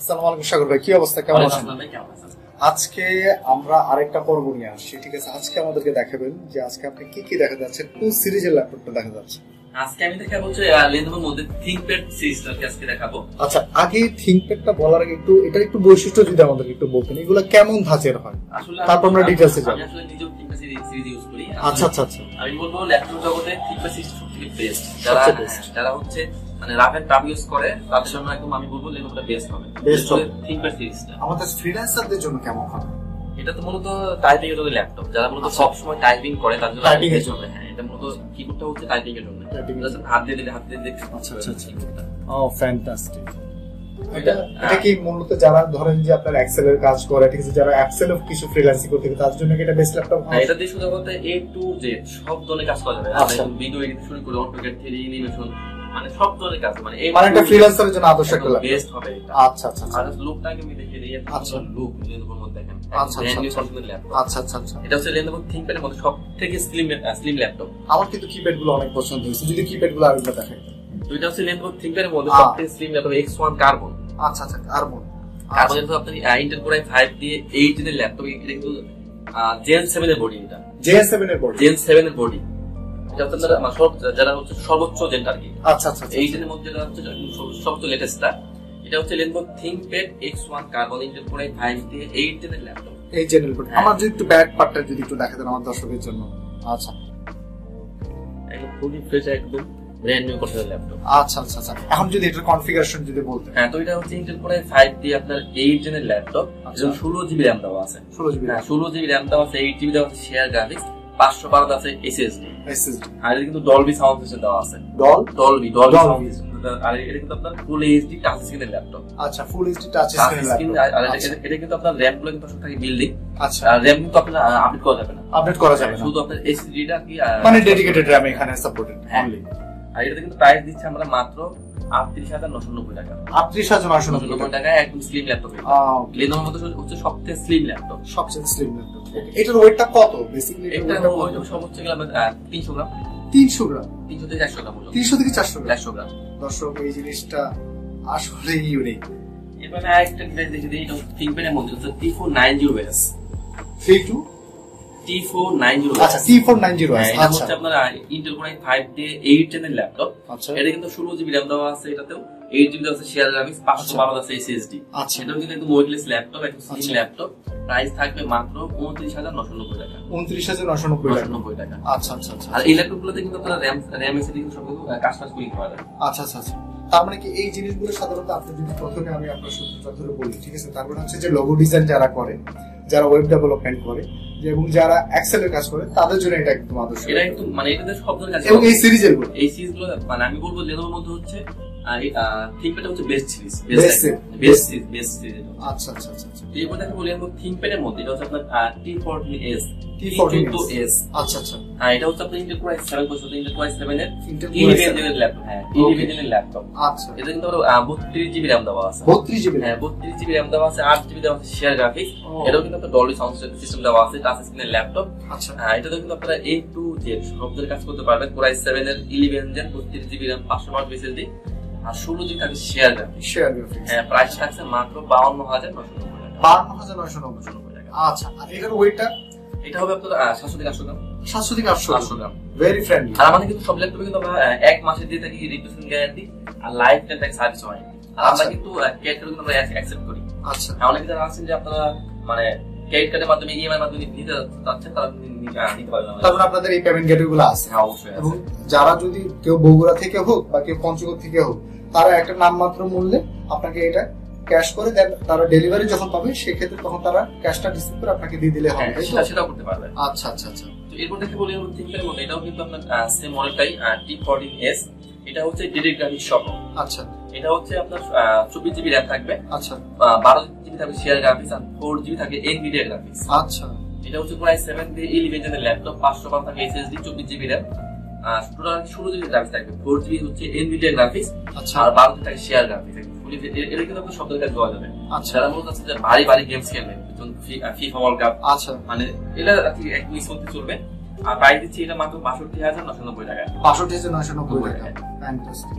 আসসালামু আলাইকুম সাগর ভাই, কি অবস্থা, কেমন আছেন? আজকে আমরা আরেকটা পর্ব নিয়ে আসছি, ঠিক আছে? আজকে আমাদেরকে দেখাবেন যে আজকে আপনি কি কি দেখা যাচ্ছে, কোন সিরিজের ল্যাপটপটা দেখা যাচ্ছে। আজকে আমি দেখাবো হচ্ছে লেনোভোর মধ্যে থিংকপ্যাড সিরিজটাকে আজকে দেখাবো। আচ্ছা, আগে থিংকপ্যাডটা বলার আগে এটা একটু বৈশিষ্ট্য যদি আমাদেরকে একটু বলতেন, এগুলো কেমন ধাঁচের হয়, আসলে তারপর আমরা ডিটেইলসে যাব। আমি আসলে নিজেও থিংকপ্যাড সিরিজ ইউজ করি। আচ্ছা আচ্ছা আচ্ছা, আমি বলবো ল্যাপটপ জগতে থিংকপ্যাড সিরিজ সবথেকে বেস্ট। যারা হচ্ছে মানে রাফ এন্ড টাফ ইউজ করে তাদের জন্য একদম আমি বলবো লেনোভোটা বেস্ট হবে। বেস্ট হবে থিংকপ্যাড সিরিজটা। আমাদের ফ্রিল্যান্সারদের জন্য কেমন হবে? এটা তো মূলত টাইপিং এর ল্যাপটপ, যারা মূলত সব সময় টাইপিং করে তার জন্য টাইপিং এর জন্য। হ্যাঁ, এটা মূলত কিবোর্ডটা হচ্ছে টাইপিং এর জন্য। হাত দিয়ে দিলে আচ্ছা আচ্ছা আচ্ছা, ও ফ্যান্টাস্টিক। এটা কি মূলত যারা ধরেন যে আপনার এক্সেল এর কাজ করে, ঠিক আছে, যারা এক্সেল এর কিছু ফ্রিল্যান্সিং করতে তার জন্য কি এটা বেস্ট ল্যাপটপ হয়? এটা দিয়ে শুধু বলতে A to Z সব ধরনের কাজ করা যাবে। আচ্ছা, ভিডিও এডিট শুরু করে অটোক্যাড 3D অ্যানিমেশন মানে সব ধরনের কাজ, মানে এই একটা ফ্রিল্যান্সারের জন্য আদর্শ একটা ল্যাপটপ বেস্ট হবে এটা। আচ্ছা আচ্ছা আচ্ছা, আর লুকটাকে আমি দেখিয়ে দিই। আচ্ছা, লুক লেনোভোর মধ্যে দেখেন। আচ্ছা আচ্ছা আচ্ছা আচ্ছা, এটা হচ্ছে লেনোভো থিংকপ্যাডের মধ্যে সবথেকে স্লিম ল্যাপটপ। আমার কিন্তু কিপ্যাড গুলো অনেক পছন্দ হয়েছে, যদি কিপ্যাড গুলো আরেকবার দেখাই। তো এটা হচ্ছে লেনোভো থিংকপ্যাডের মধ্যে সবথেকে স্লিম ল্যাপটপ X1 কার্বন। আচ্ছা আচ্ছা, কার্বন। কার্বনের তো আপনি ইন্টেল কোর i5 দিয়ে 8 জেনের ল্যাপটপ। এটা কিন্তু জেন 7 এর বডি। এটা জেন 7 এর বডি। জেন 7 এর বডি। এটা হচ্ছে যারা হচ্ছে সর্বোচ্চ জেনটা আর কি। আচ্ছা আচ্ছা, এই জেনের মধ্যে যেটা হচ্ছে সবচেয়ে লেটেস্টটা, এটা হচ্ছে Lenovo ThinkPad X1 carbon Intel core i5 দিয়ে 8 জেনের ল্যাপটপ। এই জেনের বডি। আমার যদি একটু ব্যাক পার্টটা যদি একটু দেখাতেন আমার দর্শকদের জন্য। আচ্ছা, একদম ফুলি ফ্রেশ, একদম ব্র্যান্ড নিউ করতে ল্যাপটপ। আচ্ছা আচ্ছা আচ্ছা, এখন যদি এটার কনফিগারেশন যদি বলতেন। হ্যাঁ, তো এটা হচ্ছে ইন্টেল কোর i5 দিয়ে আপনার 8 জেনের ল্যাপটপ। এবং 16 জিবি র‍্যাম দেওয়া আছে। 16 জিবি, হ্যাঁ 16 জিবি র‍্যাম দেওয়া আছে, 8 জিবি দেওয়া আছে শেয়ার গ্রাফিক্স, 512 আছে এসএসডি। আর এটা কিন্তু ডলবি সাউন্ড সিস্টেম দেওয়া আছে। Dolby sound system. আর এটা কিন্তু আপনার ফুল এইচডি টাচ স্ক্রিনের ল্যাপটপ। আচ্ছা, ফুল এইচডি টাচ স্ক্রিনের ল্যাপটপ। আর এটা কিন্তু আপনার র‍্যাম গুলো কিন্তু সব থাকে বিল্ডিং। আচ্ছা, আর র‍্যাম কিন্তু আপনার আপডেট করা যাবে না। শুধু আপনার এসএসডিটা কি মানে ডেডিকেটেড র‍্যাম এখানে সাপোর্টেড অনলি। আর এটা কিন্তু প্রাইস দিচ্ছে আমরা মাত্র ৩৮,৯৯০ টাকা। ৩৮,৯৯০ টাকা, একদম স্লিম ল্যাপটপ। লেনোভোর মধ্যে হচ্ছে সবথেকে স্লিম ল্যাপটপ। সবচেয়ে স্লিম ল্যাপটপ। এটার ওয়েটটা কত বেসিক্যালি? এটা সর্বোচ্চ গেলে 300 গ্রাম। 300 গ্রাম? 300 থেকে 400 গ্রাম। 300 থেকে 400 গ্রাম। 400 গ্রাম। দর্শক, এই জিনিসটা আসলে ইউনিক। এবারে আরেকটা ডিভাইস দেখে দিই। এটা থিংকপ্যাডের মধ্যে হচ্ছে T490S। T490। আচ্ছা, T490S। এটা হচ্ছে আপনার ইন্টেল কোর i5 দিয়ে 8 জেনের ল্যাপটপ। আচ্ছা, এটা কিন্তু 16 জিবি র‍্যাম দেওয়া আছে, এটাতেও 8 জিবি দেওয়া আছে শেয়ার গ্রাফিক্স, 512 আছে এসএসডি। আচ্ছা, এটা কিন্তু একদম ওয়েটলেস ল্যাপটপ, একদম স্লিম ল্যাপটপ। প্রাইস থাকবে মাত্র 29,990 টাকা। 29,990 টাকা। আচ্ছা আচ্ছা আচ্ছা। আর এই ল্যাপটপগুলোতে কিন্তু আপনারা র‍্যাম এসএসডি কিন্তু সবকিছু কাস্টমাইজ করে নিতে পারবেন। আচ্ছা আচ্ছা আচ্ছা, তার মানে কি এই জিনিসগুলো সাধারণত আপনি যদি প্রথমে আমি আপনার সূত্রটা ধরে বলি, ঠিক আছে? তারপর হচ্ছে যে লোগো ডিজাইন যারা করে, যারা ওয়েব ডেভেলপমেন্ট করে এবং যারা এক্সেল এর কাজ করে তাদের জন্য এটা একদম আদর্শ। এটা একদম মানে এটাতে সব ধরনের কাজ। এবং এই সিরিজগুলো মানে আমি বলবো লেনোভোর মধ্যে হচ্ছে থিংকপ্যাড হচ্ছে বেস্ট সিরিজ। আচ্ছা আচ্ছা আচ্ছা, এরপর দেখো বলি আমরা থিংকপ্যাডের মধ্যে এটা হচ্ছে আপনার T14S। আচ্ছা আচ্ছা, এটা হচ্ছে আপনার Intel core i7 processor, Intel core i7 এর 11 জেনের ল্যাপটপ। হ্যাঁ, 11 জেনের ল্যাপটপ। আচ্ছা, এটা কিন্তু 32 জিবি র‍্যাম দেওয়া আছে। 32 জিবি? হ্যাঁ, 32 জিবি র‍্যাম দেওয়া আছে, 8 জিবি দেওয়া আছে শেয়ার গ্রাফিক্স। এটাও কিন্তু আপনার ডলবি সাউন্ড সিস্টেম দেওয়া আছে, টাচ স্ক্রিনের ল্যাপটপ। আচ্ছা, এটাতে কিন্তু আপনারা A to Z সব ধরনের কাজ করতে পারবেন। কোর i7 এর 11 জেন, 32 জিবি র‍্যাম, 512 এসএসডি, আর 16 জিবি থাকে শেয়ার গ্রাফিক্স। হ্যাঁ, প্রাইস থাকছে মাত্র 52,990 টাকা। 52,990 টাকা। আচ্ছা, আর এটার ওয়েটটা? এটা হবে আপনার 700 থেকে 800 গ্রাম। 700 থেকে 800 গ্রাম, ভেরি ফ্রেন্ডলি। আর আমাদের কিন্তু সব ল্যাপটপে কিন্তু আমরা 1 মাসের দিয়ে থাকি রিপ্লেসমেন্ট গ্যারান্টি আর life time tax service warranty. আর আমরা কিন্তু ক্রেডিট কার্ড আমরা অ্যাকসেপ্ট করি। আচ্ছা, অনেকে যারা আছেন যে আপনারা মানে ক্রেডিট কার্ডের মাধ্যমে ইএমআই এর মাধ্যমে নিতে চাচ্ছেন, তারা নিতে পারবেন। তারপর আপনাদের এই পেমেন্ট গেটওয়েগুলো আছে? হ্যাঁ, অবশ্যই। এবং যারা যদি কেউ বগুড়া থেকে হোক বা কেউ পঞ্চগড় থেকে হোক, তারা একটা নামমাত্র মূল্যে আপনাকে এটা ক্যাশ করে দেন, তারা ডেলিভারি যখন পাবে সেক্ষেত্রে তখন তারা ক্যাশটা রিসিভ করে আপনাকে দিয়ে দিলে হবে। সেটা করতে পারবে। আচ্ছা আচ্ছা আচ্ছা, তো এরপর দেখে বলি আমরা থিংকপ্যাডের মধ্যে এটাও কিন্তু আপনার সেম মডেলটাই T14S। এটা হচ্ছে ডেডিকেটেড গ্রাফিক্স সহ। আচ্ছা, এটা হচ্ছে আপনার 24 জিবি র‍্যাম থাকবে। আচ্ছা, 12 জিবি থাকবে শেয়ার গ্রাফিক্স আর 4 জিবি থাকবে এনভিডিয়া গ্রাফিক্স। আচ্ছা, এটা হচ্ছে কোর i7 দিয়ে 11 জেনের ল্যাপটপ, 512 থাকবে SSD, 24 GB RAM, total 16 GB graphics থাকবে, 4 জিবি হচ্ছে এনভিডিয়া গ্রাফিক্স। আচ্ছা, আর 12 জিবি থাকবে শেয়ার গ্রাফিক্স। এটা কিন্তু আপনি সব ধরনের কাজ যাবে। আচ্ছা, যারা মনে হচ্ছে যে ভারী গেমস খেলবে, ফিফা ওয়ার্ল্ড কাপ, আচ্ছা মানে এটা একদম স্মুথলি চলবে। আর প্রাইস দিচ্ছি এটা মাত্র 62,990 টাকা। 62,990 টাকা। ফ্যান্টাস্টিক।